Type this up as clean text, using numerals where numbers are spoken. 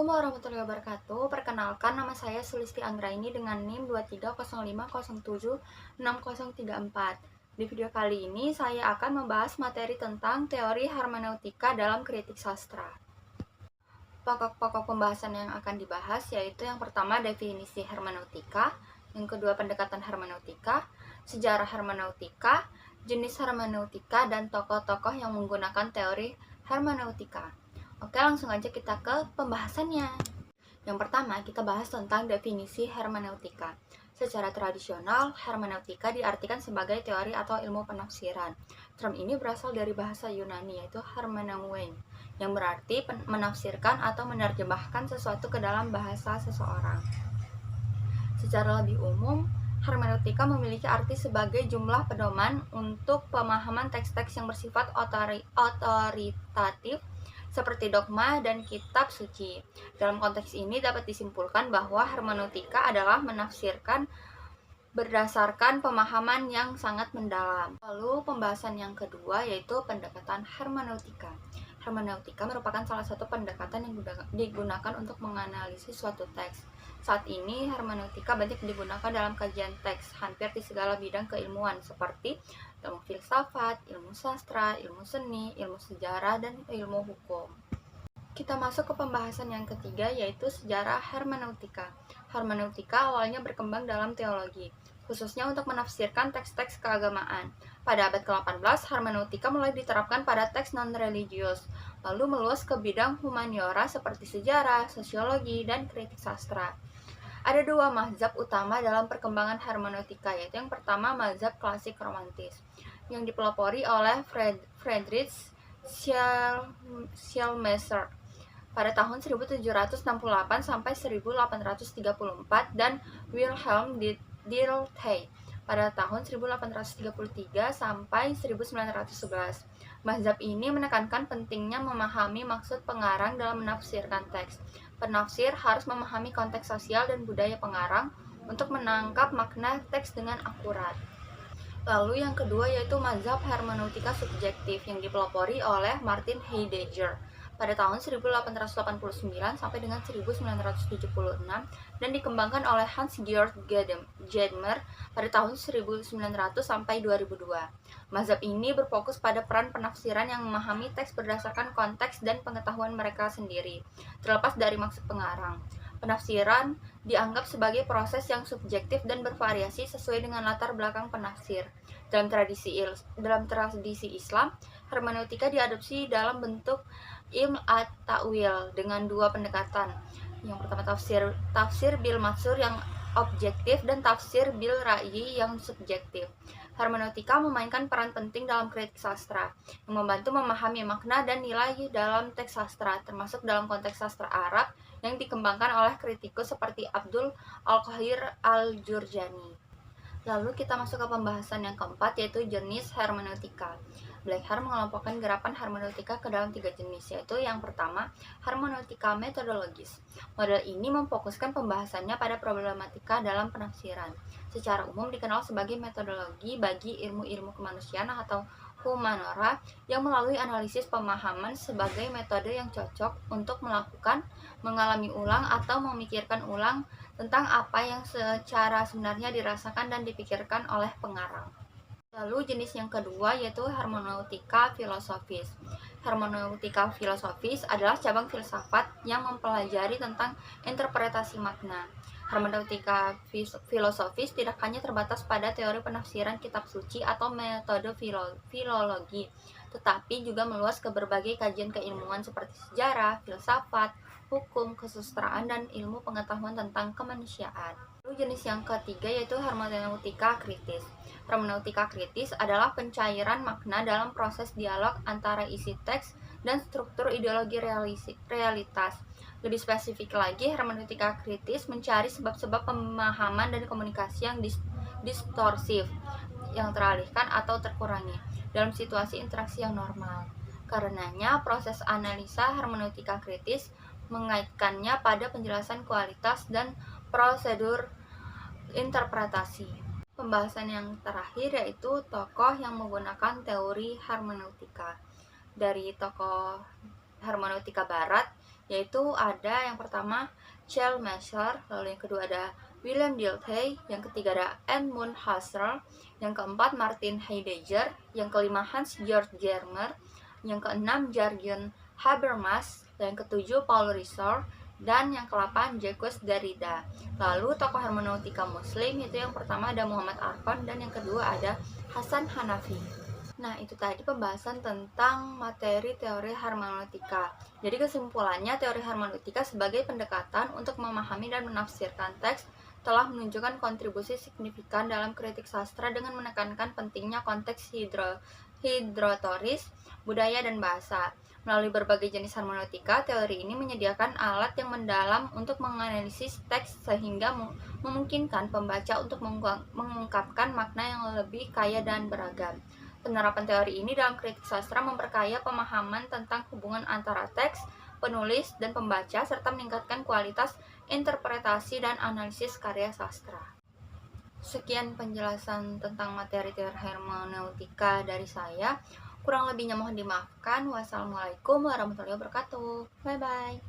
Assalamualaikum warahmatullahi wabarakatuh. Perkenalkan, nama saya Sulisti Anggraini dengan NIM 2305076034. Di video kali ini saya akan membahas materi tentang teori hermeneutika dalam kritik sastra. Pokok-pokok pembahasan yang akan dibahas yaitu yang pertama definisi hermeneutika, yang kedua pendekatan hermeneutika, sejarah hermeneutika, jenis hermeneutika, dan tokoh-tokoh yang menggunakan teori hermeneutika. Oke, langsung aja kita ke pembahasannya. Yang pertama, kita bahas tentang definisi hermeneutika. Secara tradisional, hermeneutika diartikan sebagai teori atau ilmu penafsiran. Term ini berasal dari bahasa Yunani, yaitu hermeneuein, yang berarti menafsirkan atau menerjemahkan sesuatu ke dalam bahasa seseorang. Secara lebih umum, hermeneutika memiliki arti sebagai jumlah pedoman untuk pemahaman teks-teks yang bersifat otoritatif seperti dogma dan kitab suci. Dalam konteks ini dapat disimpulkan bahwa hermeneutika adalah menafsirkan berdasarkan pemahaman yang sangat mendalam. Lalu pembahasan yang kedua yaitu pendekatan hermeneutika. Hermeneutika merupakan salah satu pendekatan yang digunakan untuk menganalisis suatu teks. Saat ini hermeneutika banyak digunakan dalam kajian teks hampir di segala bidang keilmuan seperti ilmu filsafat, ilmu sastra, ilmu seni, ilmu sejarah, dan ilmu hukum. Kita masuk ke pembahasan yang ketiga yaitu sejarah hermeneutika. Hermeneutika awalnya berkembang dalam teologi, khususnya untuk menafsirkan teks-teks keagamaan. Pada abad ke-18, hermeneutika mulai diterapkan pada teks non-religius, lalu meluas ke bidang humaniora seperti sejarah, sosiologi, dan kritik sastra. Ada dua mazhab utama dalam perkembangan hermeneutika, yaitu yang pertama mazhab klasik romantis, yang dipelopori oleh Friedrich Schleiermacher pada tahun 1768 sampai 1834 dan Wilhelm Dilthey pada tahun 1833 sampai 1911. Mazhab ini menekankan pentingnya memahami maksud pengarang dalam menafsirkan teks. Penafsir harus memahami konteks sosial dan budaya pengarang untuk menangkap makna teks dengan akurat. Lalu yang kedua yaitu mazhab hermeneutika subjektif yang dipelopori oleh Martin Heidegger pada tahun 1889 sampai dengan 1976 dan dikembangkan oleh Hans-Georg Gadamer pada tahun 1900 sampai 2002. Mazhab ini berfokus pada peran penafsiran yang memahami teks berdasarkan konteks dan pengetahuan mereka sendiri, terlepas dari maksud pengarang. Penafsiran dianggap sebagai proses yang subjektif dan bervariasi sesuai dengan latar belakang penafsir. Dalam tradisi Islam, hermeneutika diadopsi dalam bentuk ilm at-ta'wil dengan dua pendekatan. Yang pertama tafsir bil matsur yang objektif dan tafsir bil ra'yi yang subjektif. Hermeneutika memainkan peran penting dalam kritik sastra, yang membantu memahami makna dan nilai dalam teks sastra, termasuk dalam konteks sastra Arab yang dikembangkan oleh kritikus seperti Abdul Al-Qahir Al-Jurjani. Lalu kita masuk ke pembahasan yang keempat yaitu jenis hermeneutika. Blackhart mengelompokkan gerakan hermeneutika ke dalam 3 jenis, yaitu yang pertama, hermeneutika metodologis. Model ini memfokuskan pembahasannya pada problematika dalam penafsiran. Secara umum dikenal sebagai metodologi bagi ilmu-ilmu kemanusiaan atau humanora yang melalui analisis pemahaman sebagai metode yang cocok untuk melakukan, mengalami ulang, atau memikirkan ulang tentang apa yang secara sebenarnya dirasakan dan dipikirkan oleh pengarang. Lalu jenis yang kedua yaitu hermeneutika filosofis. Hermeneutika filosofis adalah cabang filsafat yang mempelajari tentang interpretasi makna. Hermeneutika filosofis tidak hanya terbatas pada teori penafsiran kitab suci atau metode filologi, tetapi juga meluas ke berbagai kajian keilmuan seperti sejarah, filsafat, hukum, kesusastraan, dan ilmu pengetahuan tentang kemanusiaan. Lalu jenis yang ketiga yaitu hermeneutika kritis. Hermeneutika kritis adalah pencairan makna dalam proses dialog antara isi teks dan struktur ideologi realitas. Lebih spesifik lagi, hermeneutika kritis mencari sebab-sebab pemahaman dan komunikasi yang distorsif, yang teralihkan atau terkurangi dalam situasi interaksi yang normal. Karenanya, proses analisa hermeneutika kritis mengaitkannya pada penjelasan kualitas dan prosedur interpretasi. Pembahasan yang terakhir yaitu tokoh yang menggunakan teori hermeneutika. Dari tokoh hermeneutika barat yaitu ada yang pertama Charles Messer, lalu yang kedua ada William Dilthey, yang ketiga ada Edmund Husserl, yang keempat Martin Heidegger, yang kelima Hans Georg Germer, yang keenam Jürgen Habermas, yang ketujuh Paul Ricoeur, dan yang ke-8 Jacques Derrida. Lalu tokoh hermeneutika muslim itu yang pertama ada Muhammad Arfan dan yang kedua ada Hasan Hanafi. Nah, itu tadi pembahasan tentang materi teori hermeneutika. Jadi kesimpulannya, teori hermeneutika sebagai pendekatan untuk memahami dan menafsirkan teks telah menunjukkan kontribusi signifikan dalam kritik sastra dengan menekankan pentingnya konteks hidrotoris, budaya, dan bahasa. Melalui berbagai jenis hermeneutika, teori ini menyediakan alat yang mendalam untuk menganalisis teks sehingga memungkinkan pembaca untuk mengungkapkan makna yang lebih kaya dan beragam. Penerapan teori ini dalam kritik sastra memperkaya pemahaman tentang hubungan antara teks, penulis, dan pembaca, serta meningkatkan kualitas interpretasi dan analisis karya sastra. Sekian penjelasan tentang materi teori hermeneutika dari saya. Kurang lebihnya mohon dimaafkan. Wassalamualaikum warahmatullahi wabarakatuh. Bye-bye.